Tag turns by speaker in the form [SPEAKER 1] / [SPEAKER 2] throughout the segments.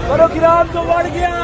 [SPEAKER 1] करो किराम तो बढ़ गया।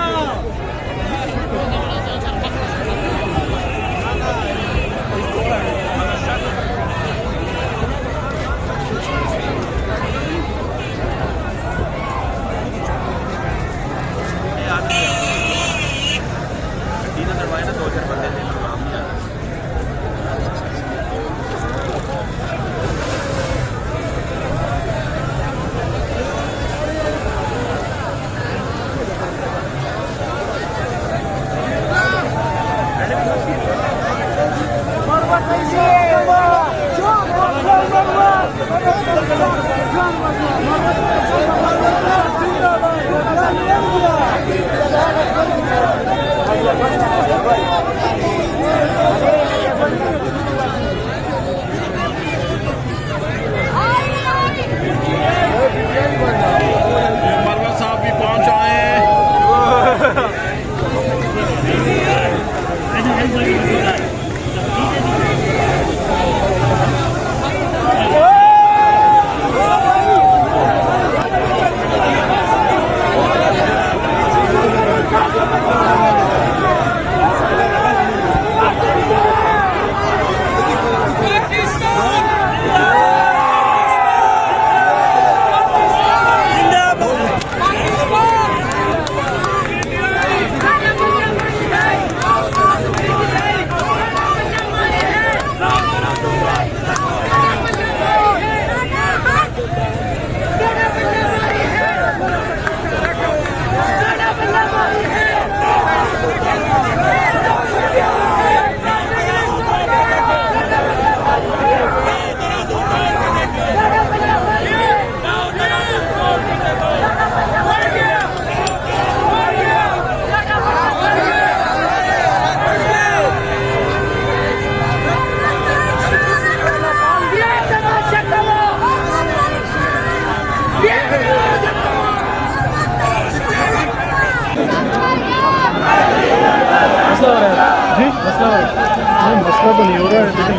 [SPEAKER 2] मसला तो नहीं हो रहा है लेकिन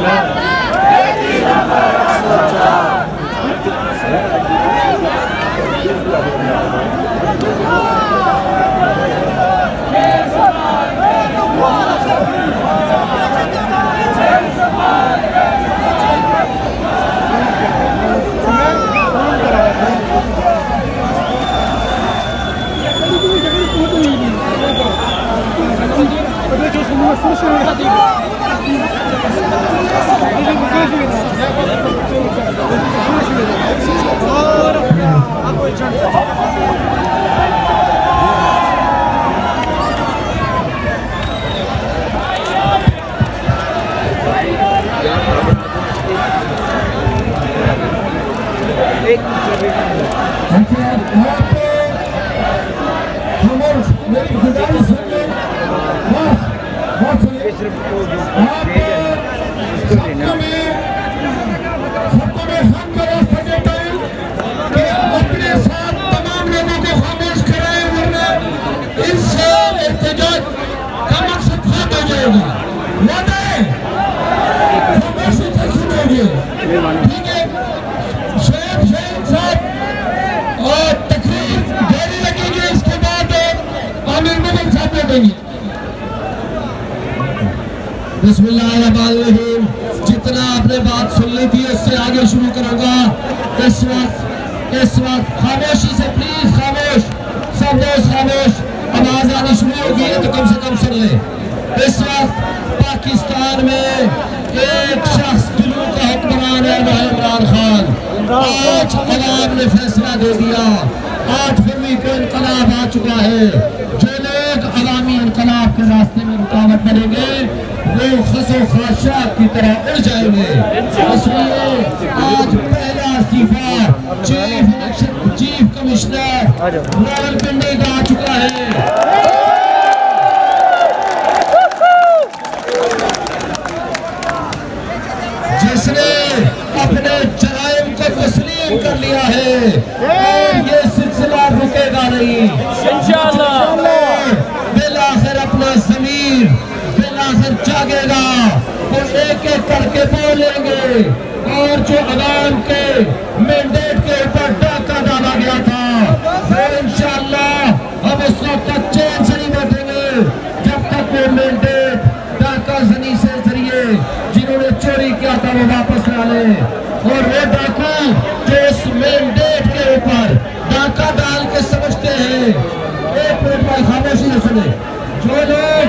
[SPEAKER 3] बिस्मिल्लाहिर्रहमानिर्रहीम। जितना आपने बात सुन ली थी उससे आगे शुरू करूंगा। इस वक्त खामोशी से प्लीज, खामोश, सब दोस्त खामोश। आवाज आनी शुरू होगी है तो कम से कम सुन ले। इस वक्त पाकिस्तान में एक शख्स जुलूम का हुक्मरान है, वह इमरान खान। आज अवाम ने फैसला दे दिया, 8 फरवरी को इनकलाब आ चुका है। जो लोग अवामी इनकलाब के रास्ते में रुकावट बनेंगे वो खसो खाशा की तरह उड़ जाएंगे। इसलिए आज पहला इस्तीफा चीफ कमिश्नर रावलपिंडी का आ चुका है। जिसने अपने जराइम को तस्लीम कर लिया है और ये सिलसिला रुकेगा नहीं इंशाअल्लाह। बिलाखिर अपना ज़मीर, बिलाखिर एक एक करके बोलेंगे। और जो अवाम के मैंडेट के ऊपर डाका डाला गया था वो इंशाअल्लाह अब उस वक्त तक चैन से नहीं बैठेंगे जब तक वो मैंडेट डाका जनी से जरिए जिन्होंने चोरी किया था वो वापस ला ले। और वो डाकू जो उस मैंडेट के ऊपर डाका डाल के समझते हैं, एक मिनट भाई खामोशी से सुने, जो लोग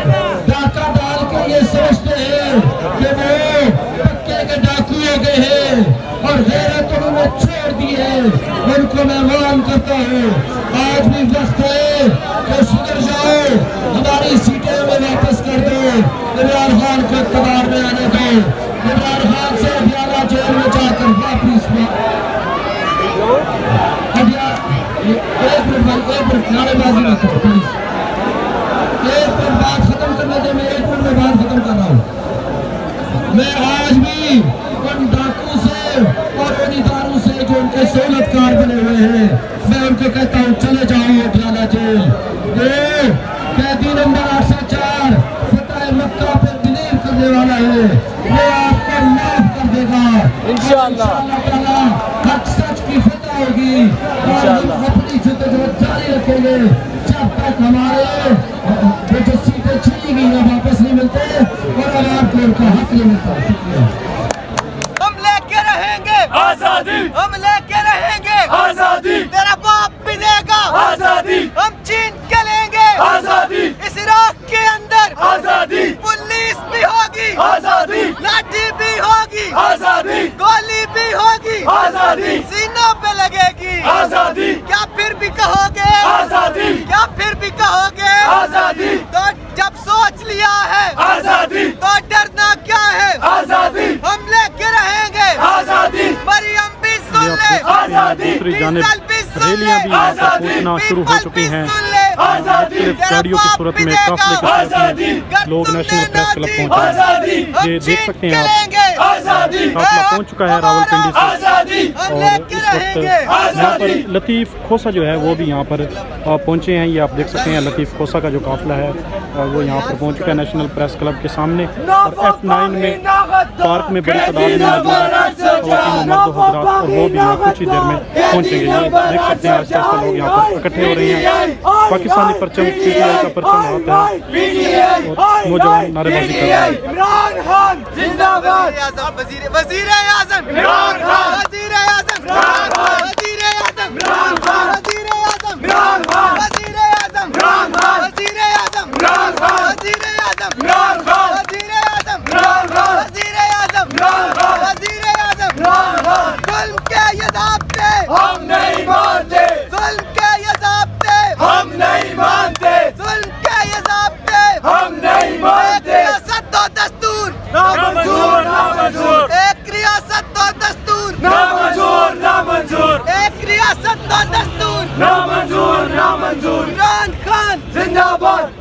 [SPEAKER 3] डाका डाल के ये समझते हैं कि वो पक्के के डाकू हो गए हैं और गैरत उन्होंने छोड़ दी है, उनको मैं मान करता हूँ आज भी वक्त है कि सुधर जाओ, हमारी सीटें में वापस कर दो, इमरान खान को इक़्तिदार में आने दो, इमरान खान से अदियाला जेल में जाकर वापिस एक मिनट नारेबाजी मत करो प्लीज, एक मिनट बात खत्म करने दे, मैं 1 मिनट में बात खत्म कर रहा हूँ। मैं आज भी उन डाकू से और उन इदारों से जो उनके सहूलतकार बने हुए हैं, मैं उनको कहता हूँ चले जाओ अदियाला जेल। कैदी नंबर 804 फतेह मक्का पे बिलीव करने वाला है, वो आपको माफ कर देगा इंशाअल्लाह। हक सच की फतह होगी और हम अपनी जद्दोजहद जारी रखेंगे जब तक हमारे जो सीटें छीनी गई हैं वापस नहीं मिलते और आवाम को उनका हक नहीं मिलता। शुक्रिया।
[SPEAKER 4] हम लेके रहेंगे
[SPEAKER 1] आजादी,
[SPEAKER 4] हम लेके रहेंगे
[SPEAKER 1] आजादी,
[SPEAKER 4] तेरा बाप भी देगा
[SPEAKER 1] आजादी,
[SPEAKER 4] हम छीन के लेंगे
[SPEAKER 1] आजादी,
[SPEAKER 4] इस इराक के अंदर
[SPEAKER 1] आजादी,
[SPEAKER 4] पुलिस भी होगी
[SPEAKER 1] आजादी,
[SPEAKER 4] लाठी भी होगी
[SPEAKER 1] आजादी,
[SPEAKER 4] गोली भी होगी
[SPEAKER 1] आजादी,
[SPEAKER 4] सीनों पे लगेगी
[SPEAKER 1] आजादी,
[SPEAKER 4] क्या फिर भी कहोगे
[SPEAKER 1] आजादी,
[SPEAKER 4] क्या फिर भी कहोगे
[SPEAKER 1] आजादी,
[SPEAKER 4] तो जब सोच लिया है
[SPEAKER 1] आजादी,
[SPEAKER 4] तो डरना क्या है,
[SPEAKER 1] आजादी,
[SPEAKER 4] हम लेके रहेंगे
[SPEAKER 1] आजादी,
[SPEAKER 4] मरियम भी सुन ले
[SPEAKER 1] आजादी,
[SPEAKER 2] दूसरी जानिब
[SPEAKER 4] डीजल भी सुन
[SPEAKER 2] रैलियां भी यहाँ पर
[SPEAKER 1] आजादी,
[SPEAKER 2] पहुंचना शुरू हो चुकी हैं।
[SPEAKER 1] आजादी,
[SPEAKER 2] मुख्तलिफ गाड़ियों की सूरत में काफिले
[SPEAKER 1] आजादी,
[SPEAKER 2] के लोग नेशनल प्रेस क्लब पहुंचे हैं।
[SPEAKER 1] आजादी,
[SPEAKER 2] ये देख सकते हैं आप,
[SPEAKER 1] आजादी,
[SPEAKER 2] काफिला पहुंच चुका है रावलपिंडी से
[SPEAKER 1] आजादी,
[SPEAKER 4] हम
[SPEAKER 2] और
[SPEAKER 4] लेके
[SPEAKER 2] इस वक्त
[SPEAKER 4] रहेंगे
[SPEAKER 2] यहाँ पर लतीफ़ खोसा जो है वो भी यहाँ पर पहुंचे हैं। ये आप देख सकते हैं लतीफ़ खोसा का जो काफिला है वो यहाँ पर पहुंच चुका है नेशनल प्रेस क्लब के सामने। और F9 में पार्क में बड़ी तादाद में मौजूद ख़वातीन और मर्द हज़रात और वो भी यहाँ कुछ ही देर में पहुँचेंगे। ये देख सकते हैं आस्ते आस्ते लोग यहाँ पर इकट्ठे हो रहे हैं। पाकिस्तानी परचम PTI का परचम हाथ है और नौजवान नारेबाजी कर रहे हैं।
[SPEAKER 1] इमरान खान जिंदाबाद,
[SPEAKER 4] वजीर आज़म
[SPEAKER 1] इमरान खान,
[SPEAKER 4] वजीर आज़म
[SPEAKER 1] इमरान खान,
[SPEAKER 4] वजीर आज़म
[SPEAKER 1] इमरान खान,
[SPEAKER 4] वजीर आज़म
[SPEAKER 1] इमरान खान,
[SPEAKER 4] वजीर आज़म
[SPEAKER 1] इमरान खान,
[SPEAKER 4] वजीर आज़म
[SPEAKER 1] इमरान खान,
[SPEAKER 4] वजीर आज़म
[SPEAKER 1] इमरान खान,
[SPEAKER 4] वजीर आज़म
[SPEAKER 1] इमरान खान,
[SPEAKER 4] वजीर आज़म
[SPEAKER 1] इमरान खान,
[SPEAKER 4] वजीर आज़म
[SPEAKER 1] इमरान खान,
[SPEAKER 4] जुल्म के ये ज़ाब्ते
[SPEAKER 1] हम नहीं मानते,
[SPEAKER 4] जुल्म के ये ज़ाब्ते
[SPEAKER 1] हम नहीं मानते,
[SPEAKER 4] जुल्म के ये ज़ाब्ते
[SPEAKER 1] हम नहीं
[SPEAKER 4] एक
[SPEAKER 1] मानते।
[SPEAKER 4] रियासत और दस्तूर
[SPEAKER 1] नामंजूर, नामंजूर,
[SPEAKER 4] एक रियासत और दस्तूर
[SPEAKER 1] नामंजूर, नामंजूर,
[SPEAKER 4] एक रियासत और दस्तूर
[SPEAKER 1] नामंजूर, नामंजूर।
[SPEAKER 4] इमरान खान
[SPEAKER 1] जिंदाबाद,